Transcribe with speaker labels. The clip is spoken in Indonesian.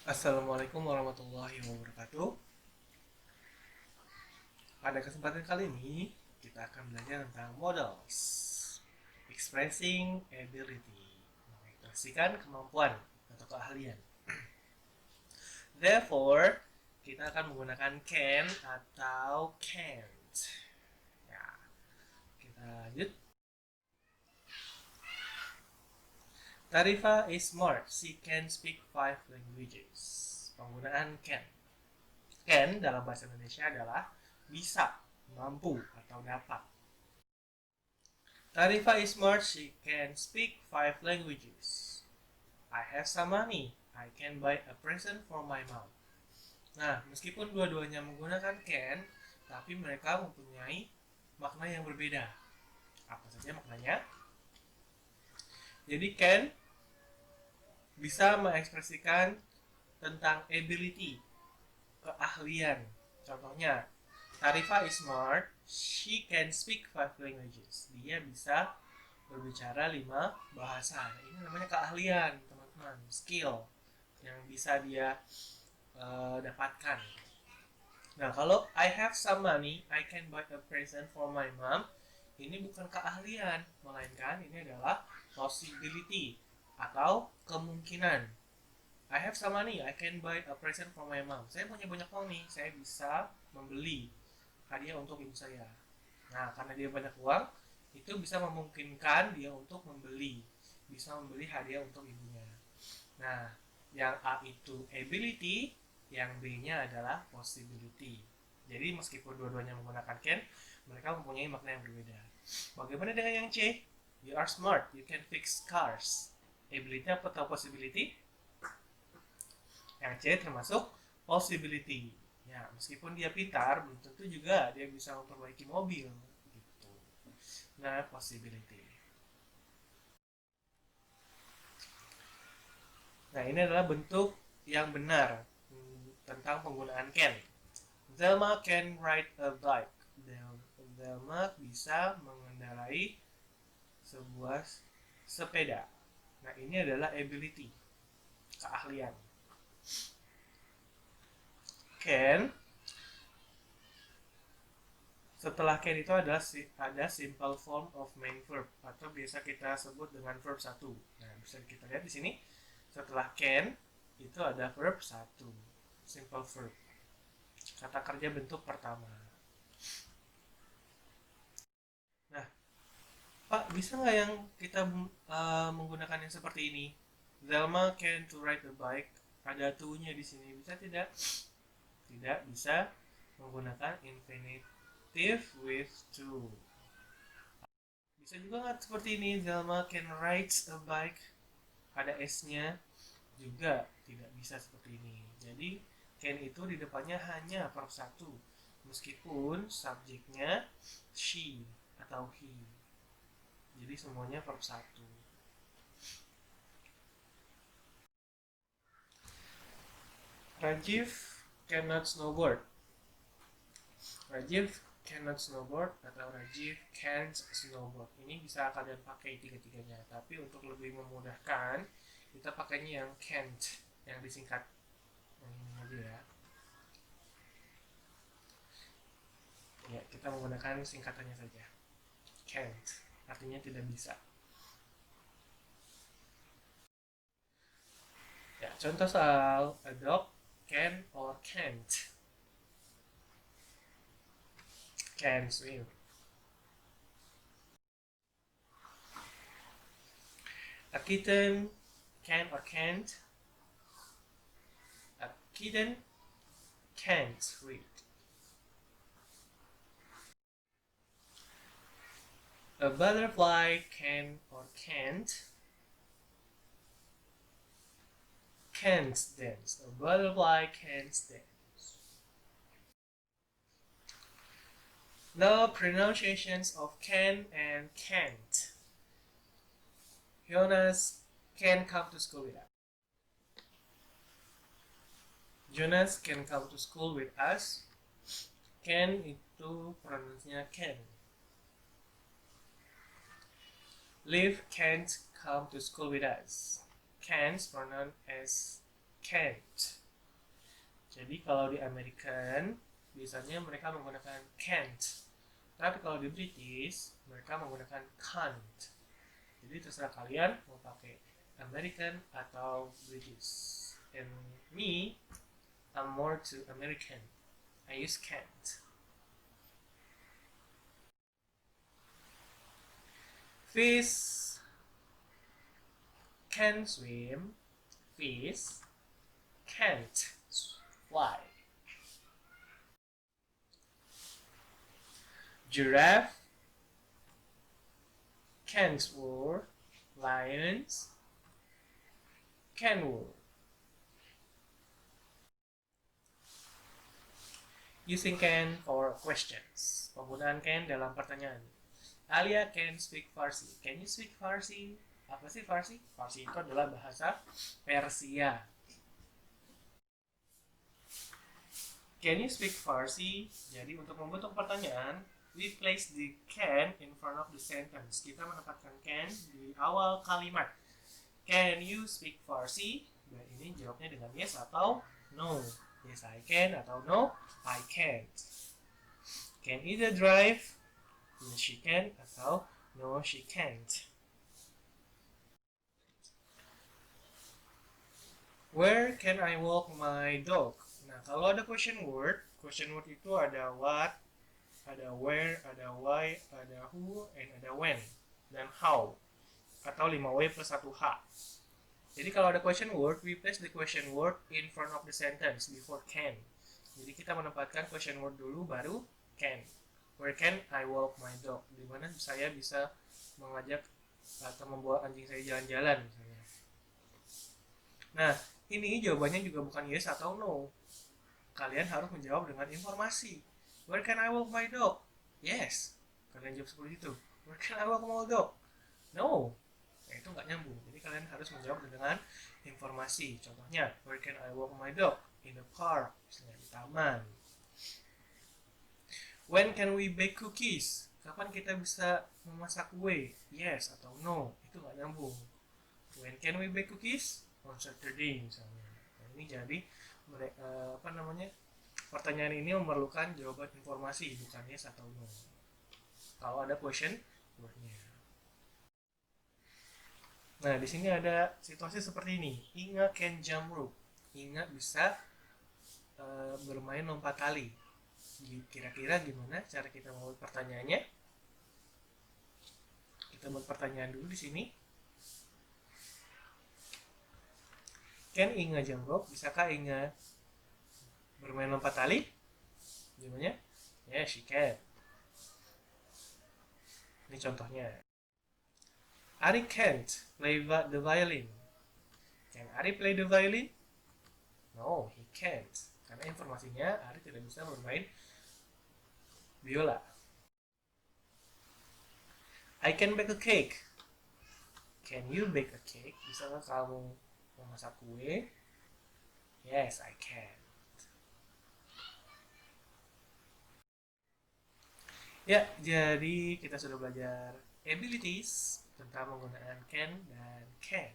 Speaker 1: Assalamualaikum warahmatullahi wabarakatuh. Pada kesempatan kali ini, kita akan belajar tentang modals. Expressing ability. Mengekspresikan kemampuan atau keahlian. Therefore, kita akan menggunakan can atau can't. Ya, kita lanjut. Tarifa is smart. She can speak 5 languages. Penggunaan can. Can dalam bahasa Indonesia adalah bisa, mampu, atau dapat. Tarifa is smart. She can speak 5 languages. I have some money. I can buy a present for my mom. Nah, meskipun dua-duanya menggunakan can, tapi mereka mempunyai makna yang berbeda. Apa saja maknanya? Jadi can bisa mengekspresikan tentang ability, keahlian. Contohnya, Tarifa is smart. She can speak 5 languages. Dia bisa berbicara 5 bahasa. Ini namanya keahlian, teman-teman, skill yang bisa dia dapatkan. Nah, kalau I have some money, I can buy a present for my mom. Ini bukan keahlian, melainkan ini adalah possibility atau kemungkinan. I have some money, I can buy a present for my mom. Saya punya banyak uang nih, saya bisa membeli hadiah untuk ibu saya. Nah, karena dia banyak uang, itu bisa memungkinkan dia untuk bisa membeli hadiah untuk ibunya. Nah, yang A itu ability, yang B-nya adalah possibility. Jadi meskipun dua-duanya menggunakan can, mereka mempunyai makna yang berbeda. Bagaimana dengan yang C? You are smart, you can fix cars. Ability atau possibility? Yang C termasuk possibility. Ya, meskipun dia pintar, belum tentu juga dia bisa memperbaiki mobil. Gitu. Nah, possibility. Nah, ini adalah bentuk yang benar tentang penggunaan can. Zelma can ride a bike. Zelma bisa mengendarai sebuah sepeda. Nah, ini adalah ability, keahlian. Can, setelah can itu ada simple form of main verb atau biasa kita sebut dengan verb 1. Nah, bisa kita lihat di sini. Setelah can itu ada verb 1. Simple verb. Kata kerja bentuk pertama. Nah, Pak, bisa nggak yang kita menggunakan yang seperti ini? Zelma can to ride a bike. Ada to-nya di sini. Bisa tidak? Tidak bisa menggunakan infinitive with to. Bisa juga nggak seperti ini? Zelma can ride a bike. Ada s-nya juga tidak bisa seperti ini. Jadi can itu di depannya hanya verb 1 meskipun subjeknya she atau he. Jadi semuanya verb 1. Rajiv cannot snowboard. Rajiv cannot snowboard atau Rajiv can't snowboard. Ini bisa kalian pakai tiga-tiganya. Tapi untuk lebih memudahkan, kita pakainya yang can't, yang disingkat. Ini aja ya. Ya, kita menggunakan singkatannya saja. Can't, artinya tidak bisa. Ya, contoh soal a dog can or can't. Can swim. A kitten can or can't. A kitten can't read. A butterfly can or can't dance. A butterfly can't dance. Now pronunciations of can and can't. Jonas can come to school with us. Jonas can come to school with us. Can itu pronunciasinya can. Liv can't come to school with us. Can't pronounced as can't. Jadi kalau di American biasanya mereka menggunakan can't. Tapi kalau di British mereka menggunakan can't. Jadi terserah kalian mau pakai American atau British. And me, I'm more to American. I use can't. Fish can swim. Fish can't fly. Giraffe can't roar. Lions can roar. Using can for questions. Penggunaan can dalam pertanyaan. Alia can speak Farsi. Can you speak Farsi? Apa sih Farsi? Farsi itu adalah bahasa Persia. Can you speak Farsi? Jadi untuk membentuk pertanyaan, we place the can in front of the sentence. Kita menempatkan can di awal kalimat. Can you speak Farsi? Dan ini jawabnya dengan yes atau no. Yes, I can atau no, I can't. Can either drive? Yes, she can atau no, she can't. Where can I walk my dog? Nah, kalau ada question word itu ada what, ada where, ada why, ada who, and ada when, dan how, atau 5W plus 1H. Jadi kalau ada question word, we place the question word in front of the sentence before can. Jadi kita menempatkan question word dulu, baru can. Where can I walk my dog? Di mana saya bisa mengajak atau membawa anjing saya jalan-jalan misalnya. Nah, ini jawabannya juga bukan yes atau no. Kalian harus menjawab dengan informasi. Where can I walk my dog? Yes. Kalian jawab seperti itu. Where can I walk my dog? No. Nah, itu nggak nyambung. Jadi kalian harus menjawab dengan informasi. Contohnya, where can I walk my dog? In the park. Misalnya di taman. When can we bake cookies? Kapan kita bisa memasak kue? Yes atau no. Itu nggak nyambung. When can we bake cookies? On Saturday misalnya. Nah, ini jadi pertanyaan ini memerlukan jawaban informasi, bukan yes atau no. Kalau ada question wordnya. Nah, di sini ada situasi seperti ini. Inga can jump rope. Inga bisa bermain lompat tali. Kira-kira gimana cara kita membuat pertanyaannya? Kita buat pertanyaan dulu di sini. Can Inga jump rope? Bisakah Inga bermain lompat tali? Jawabannya, yeah, she can. Ini contohnya. Ari can't play the violin. Can Ari play the violin? No, he can't. Karena informasinya Ari tidak bisa bermain biola. I can bake a cake. Can you bake a cake? Bisakah kamu memasak kue? Yes, I can. Ya, jadi kita sudah belajar abilities tentang menggunakan can dan can.